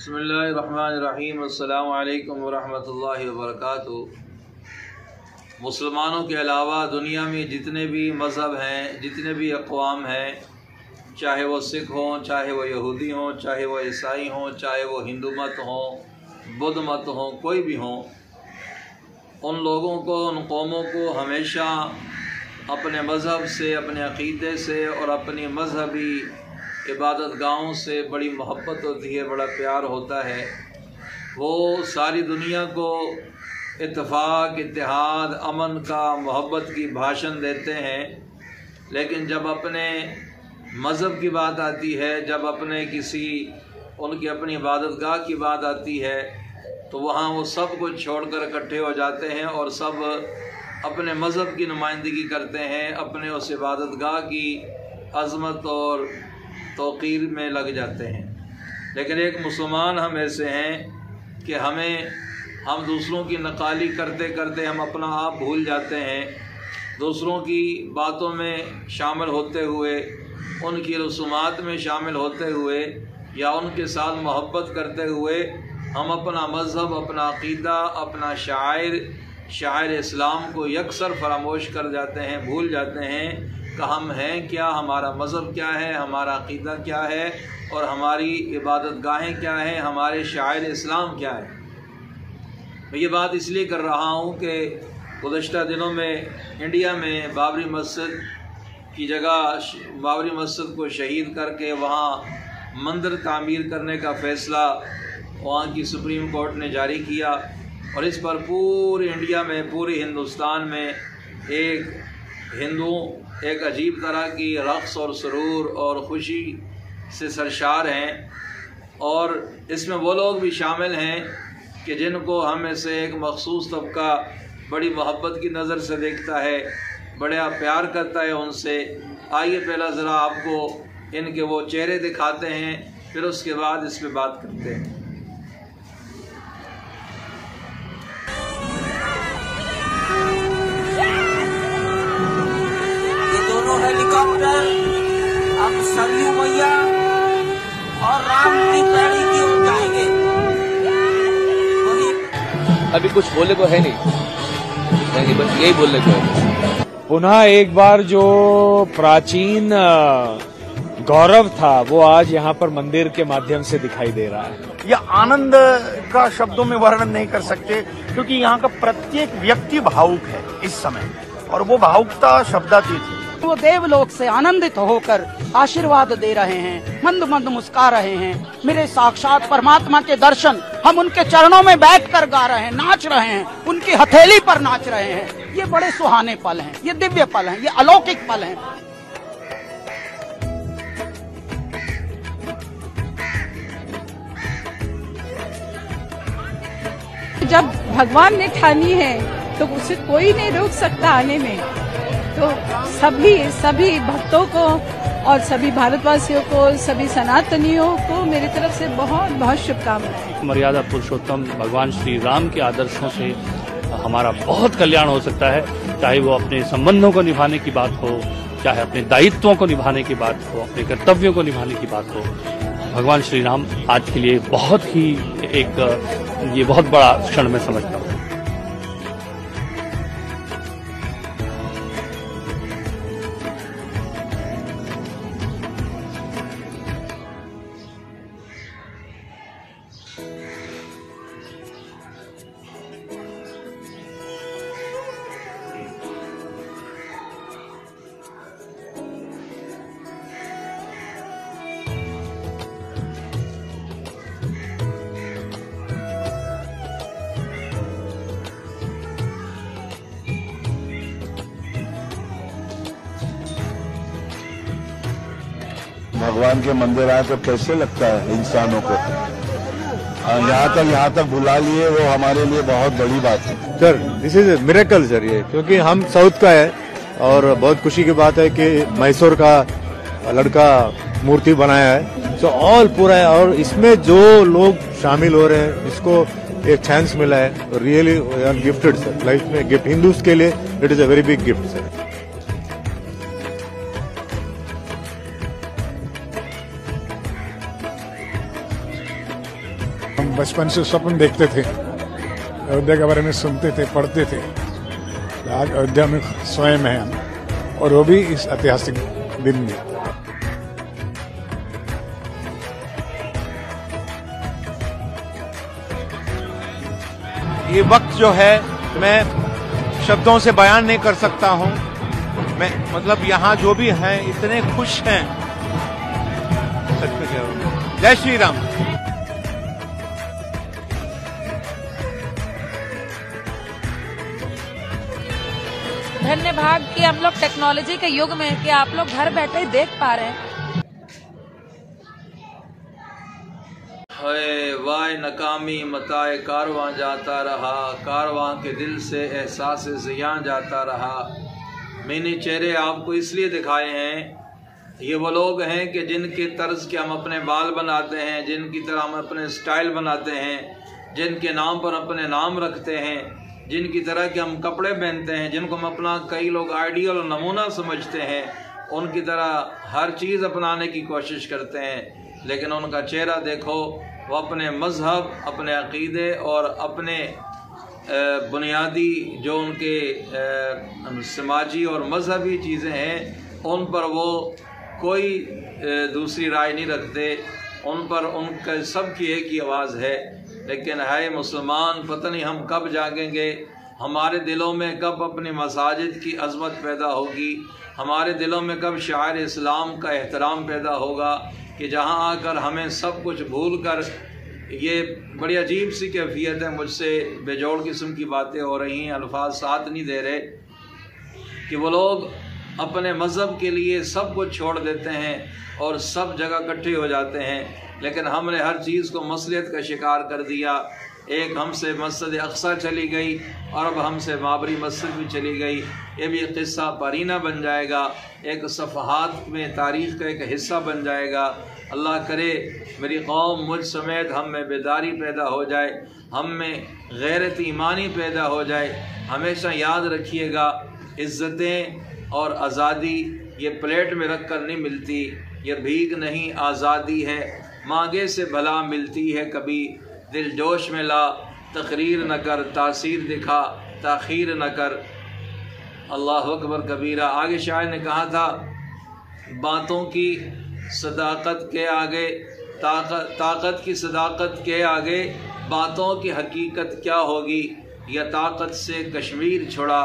बिस्मिल्लाहिर्रहमानिर्रहीम। अस्सलामु अलैकुम वरहमतुल्लाहि वबरकातुहू। मुसलमानों के अलावा दुनिया में जितने भी मज़हब हैं, जितने भी अक़वाम हैं, चाहे वो सिख हों, चाहे वो यहूदी हों, चाहे वो ईसाई हों, चाहे वो हिंदू मत हों, बुद्ध मत हों, कोई भी हों, उन लोगों को, उन कौमों को हमेशा अपने मज़हब से, अपने अक़ीदे से और अपनी मज़हबी इबादत गाहों से बड़ी मोहब्बत होती है, बड़ा प्यार होता है। वो सारी दुनिया को इत्तेफाक, इत्तेहाद, अमन का, मोहब्बत की भाषण देते हैं, लेकिन जब अपने मज़हब की बात आती है, जब अपने किसी उनकी अपनी इबादत गाह की बात आती है, तो वहाँ वो सब कुछ छोड़कर इकट्ठे हो जाते हैं और सब अपने मज़हब की नुमाइंदगी करते हैं, अपने उस इबादत गाह की अज़मत और तौक़ीर में लग जाते हैं। लेकिन एक मुसलमान हम ऐसे हैं कि हम दूसरों की नक़ाली करते करते हम अपना आप भूल जाते हैं। दूसरों की बातों में शामिल होते हुए, उनकी रसूमात में शामिल होते हुए या उनके साथ मोहब्बत करते हुए हम अपना मज़हब, अपना अक़ीदा, अपना शायर इस्लाम को यकसर फरामोश कर जाते हैं, भूल जाते हैं कि हम हैं क्या, हमारा मज़हब क्या है, हमारा अक़ीदा क्या है और हमारी इबादत गाहें क्या हैं, हमारे शायर इस्लाम क्या है। मैं ये बात इसलिए कर रहा हूँ कि गुज़श्ता दिनों में इंडिया में बाबरी मस्जिद की जगह, बाबरी मस्जिद को शहीद करके वहाँ मंदिर तामीर करने का फ़ैसला वहाँ की सुप्रीम कोर्ट ने जारी किया और इस पर पूरे इंडिया में, पूरे हिंदुस्तान में हिंदू एक अजीब तरह की रक़्स और सुरूर और ख़ुशी से सरशार हैं। और इसमें वो लोग भी शामिल हैं कि जिनको हमें से एक मख़सूस तबका बड़ी मोहब्बत की नज़र से देखता है, बड़ा प्यार करता है उनसे। आइए पहला ज़रा आपको इनके वो चेहरे दिखाते हैं, फिर उसके बाद इस पर बात करते हैं। हेलीकॉप्टर अब सरयू मैया और राम की पैड़ी की ओर जाएंगे। अभी कुछ बोलने को है नहीं, बस यही बोलने को है। पुनः एक बार जो प्राचीन गौरव था वो आज यहाँ पर मंदिर के माध्यम से दिखाई दे रहा है। यह आनंद का शब्दों में वर्णन नहीं कर सकते, क्योंकि यहाँ का प्रत्येक व्यक्ति भावुक है इस समय, और वो भावुकता शब्दातीत है। वो देवलोक से आनंदित होकर आशीर्वाद दे रहे हैं, मंद मंद मुस्का रहे हैं। मेरे साक्षात परमात्मा के दर्शन हम उनके चरणों में बैठकर गा रहे हैं, नाच रहे हैं, उनकी हथेली पर नाच रहे हैं। ये बड़े सुहाने पल हैं, ये दिव्य पल हैं, ये अलौकिक पल हैं। जब भगवान ने ठानी है तो उसे कोई नहीं रोक सकता आने में। तो सभी भक्तों को और सभी भारतवासियों को, सभी सनातनियों को मेरी तरफ से बहुत बहुत शुभकामनाएं। मर्यादा पुरुषोत्तम भगवान श्री राम के आदर्शों से हमारा बहुत कल्याण हो सकता है, चाहे वो अपने संबंधों को निभाने की बात हो, चाहे अपने दायित्वों को निभाने की बात हो, अपने कर्तव्यों को निभाने की बात हो। भगवान श्री राम आज के लिए बहुत ही ये बहुत बड़ा क्षण मैं समझता हूँ। भगवान के मंदिर आए तो कैसे लगता है इंसानों को, यहाँ तक बुला लिए, वो हमारे लिए बहुत बड़ी बात है sir. This is miracle sir ये, क्योंकि हम साउथ का है और बहुत खुशी की बात है कि मैसूर का लड़का मूर्ति बनाया है। सो ऑल पूरा है और इसमें जो लोग शामिल हो रहे हैं, इसको एक चांस मिला है, रियली गिफ्टेड सर। लाइफ में गिफ्ट हिंदूज के लिए it is a very big gift sir. हम बचपन से स्वप्न देखते थे, अयोध्या के बारे में सुनते थे, पढ़ते थे। आज अयोध्या में स्वयं है हम, और वो भी इस ऐतिहासिक दिन में। ये वक्त जो है मैं शब्दों से बयान नहीं कर सकता हूं। मैं मतलब यहाँ जो भी हैं इतने खुश हैं, सच में कह रहा हूं। जय श्री राम। धन्य भाग कि हम लोग टेक्नोलॉजी के युग में कि आप लोग घर बैठे ही देख पा रहे हैं। है वाय नकामी मताए कारवां जाता रहा, कारवां के दिल से एहसास ज़ियां जाता रहा। मैंने चेहरे आपको इसलिए दिखाए हैं, ये वो लोग हैं कि जिनके तर्ज के हम अपने बाल बनाते हैं, जिनकी तरह हम अपने स्टाइल बनाते हैं, जिनके नाम पर अपने नाम रखते हैं, जिनकी तरह के हम कपड़े पहनते हैं, जिनको हम अपना कई लोग आइडियल और नमूना समझते हैं, उनकी तरह हर चीज़ अपनाने की कोशिश करते हैं। लेकिन उनका चेहरा देखो, वो अपने मज़हब, अपने अक़ीदे और अपने बुनियादी जो उनके समाजी और मजहबी चीज़ें हैं उन पर वो कोई दूसरी राय नहीं रखते, उन पर उनका सबकी एक ही आवाज़ है। लेकिन है मुसलमान, पता नहीं हम कब जागेंगे, हमारे दिलों में कब अपनी मसाजिद की अज़मत पैदा होगी, हमारे दिलों में कब शायर इस्लाम का एहतराम पैदा होगा कि जहाँ आकर हमें सब कुछ भूल कर, ये बड़ी अजीब सी कैफियत है, मुझसे बेजोड़ किस्म की बातें हो रही हैं, अल्फाज साथ नहीं दे रहे, कि वो लोग अपने मज़हब के लिए सब कुछ छोड़ देते हैं और सब जगह इकट्ठे हो जाते हैं। लेकिन हमने हर चीज़ को मसलियत का शिकार कर दिया। एक हमसे मस्जिद अक्सा चली गई और अब हमसे बाबरी मस्जिद भी चली गई। ये भी एक किस्सा परीना बन जाएगा, एक सफ़हात में तारीख़ का एक हिस्सा बन जाएगा। अल्लाह करे मेरी कौम मुझ समेत हम में बेदारी पैदा हो जाए, हम में गैरत ईमानी पैदा हो जाए। हमेशा याद रखिएगा, इज़्ज़तें और आज़ादी ये प्लेट में रख कर नहीं मिलती, ये भीख नहीं आज़ादी है। मांगे से भला मिलती है कभी, दिल जोश में ला तकरीर न कर, तासीर दिखा ताखीर न कर। अल्लाह अकबर कबीरा। आगे शायर ने कहा था, बातों की सदाकत के आगे ताकत की सदाकत के आगे बातों की हकीकत क्या होगी। या ताकत से कश्मीर छोड़ा,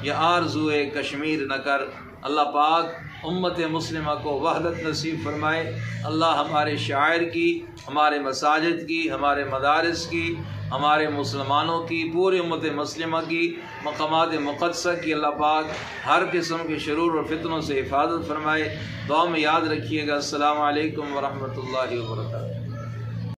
या आरज़ुए कश्मीर न कर। अल्लाह पाक उम्मत मुस्लिमा को वहदत नसीब फरमाए। अल्लाह हमारे शायर की, हमारे मसाजिद की, हमारे मदारिस की, हमारे मुसलमानों की, पूरी उम्मत मुस्लिमा की मकामात मुक़द्दसा की अल्लाह पाक हर किस्म के शुरूर और फितनों से हिफाजत फरमाए। दुआ में याद रखिएगा। अस्सलामु अलैकुम व रहमतुल्लाहि व बरकातुहू।